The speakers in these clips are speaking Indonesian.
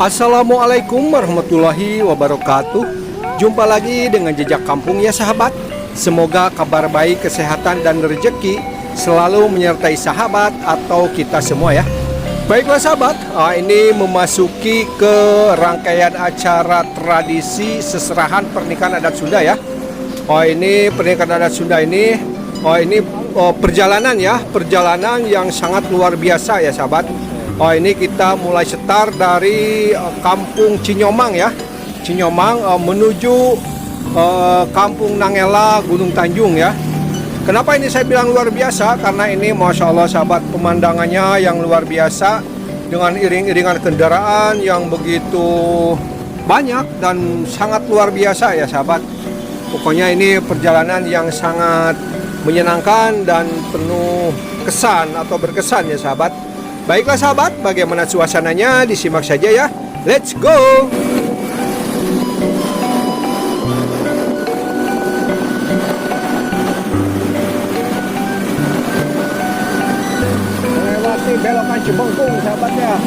Assalamualaikum warahmatullahi wabarakatuh. Jumpa lagi dengan Jejak Kampung ya sahabat. Semoga kabar baik, kesehatan dan rezeki selalu menyertai sahabat atau kita semua ya. Baiklah sahabat, ini memasuki ke rangkaian acara tradisi seserahan pernikahan adat Sunda ya. Ini pernikahan adat Sunda ini perjalanan ya, perjalanan yang sangat luar biasa ya sahabat. Ini kita mulai start dari kampung Cinyomang ya, Cinyomang menuju kampung Nangela Gunung Tanjung ya. Kenapa ini saya bilang luar biasa? Karena ini Masya Allah sahabat, pemandangannya yang luar biasa dengan iring-iringan kendaraan yang begitu banyak dan sangat luar biasa ya sahabat. Pokoknya ini perjalanan yang sangat menyenangkan dan penuh kesan atau berkesan ya sahabat. Baiklah sahabat, bagaimana suasananya disimak saja ya. Let's go. Melewati belokan Cibengkung sahabat ya.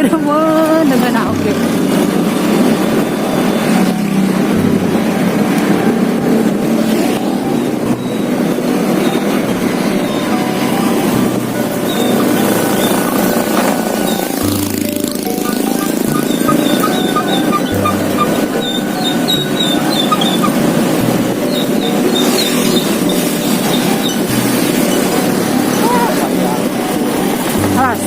Cirebon dengan oke. Alas.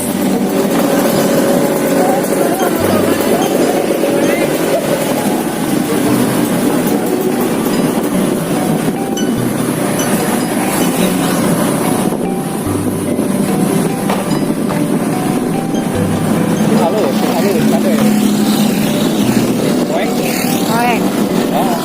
Halus, halus, ada. Oke. Oke. Oh.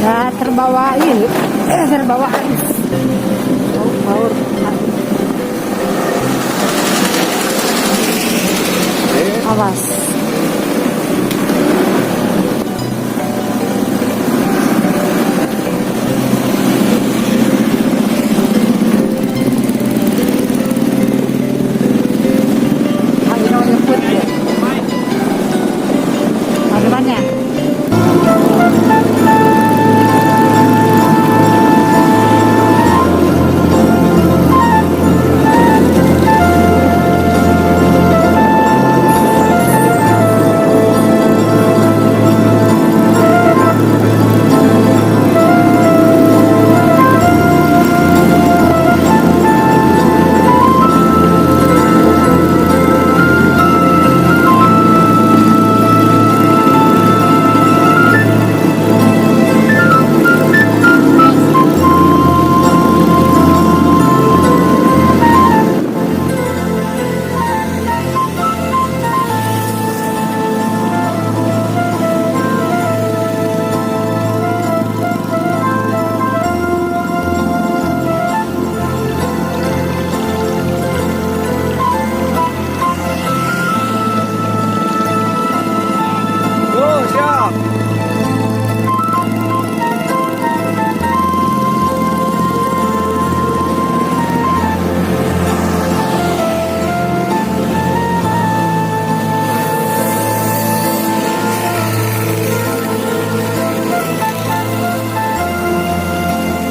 Ya terbawa ini, terbawa arus. Baur. Awas. Ayo nyebut ya. Bagaimana?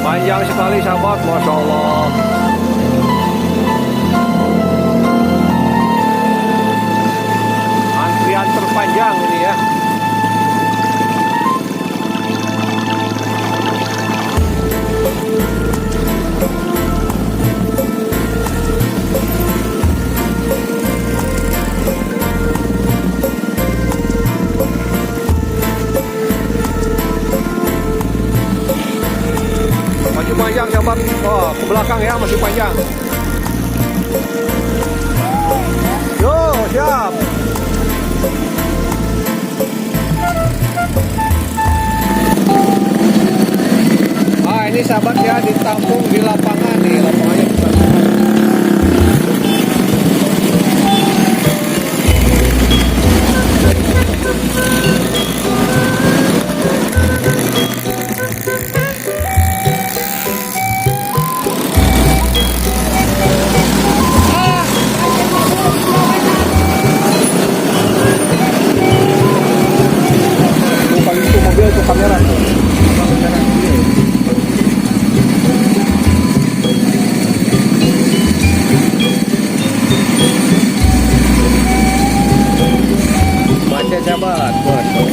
Panjang sekali sahabat, Masya Allah. Antrian terpanjang ini ya. belakang ya, masih panjang. Yo, siap. Ah, ini sahabat ya, ditampung di lapangan nih, lapangannya besar. Bukan itu mobil, itu kamera tuh. Kamera ini. Macet sahabat, waduh.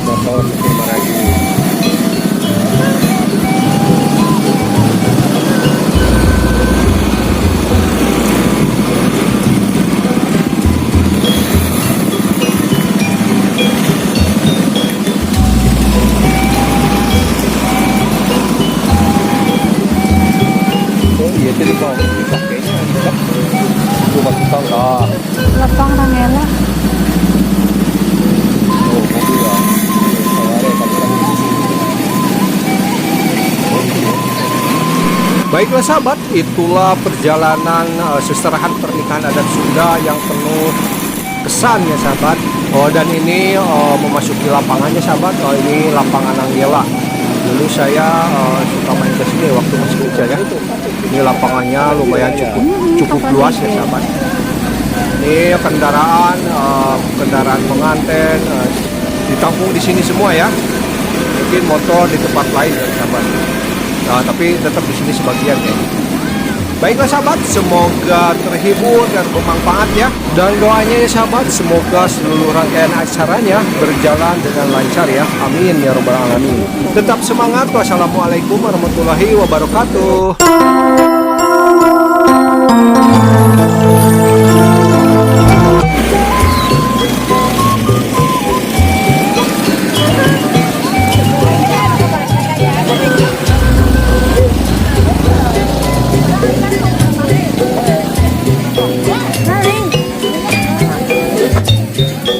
Motor Maraji. Oh iya, jadi bang, dipakainya coba kita lah. Lapang Rangela. Oh, mobil ya. Baiklah sahabat, itulah perjalanan seserahan pernikahan adat Sunda yang penuh kesan ya sahabat. Oh, dan ini memasuki lapangannya sahabat. Oh, ini lapangan Anggela. Dulu saya suka main ke sini waktu masih kecil ya. Ini lapangannya lumayan cukup luas ya sahabat. Ini kendaraan pengantin ditampung di sini semua ya. Mungkin motor di tempat lain ya sahabat. Nah, tapi tetap di sini sebagian ya. Baiklah sahabat, semoga terhibur dan bermanfaat ya. Dan doanya ya sahabat, semoga seluruh rangkaian acaranya berjalan dengan lancar ya. Amin ya robbal alamin. Tetap semangat. Wassalamualaikum warahmatullahi wabarakatuh.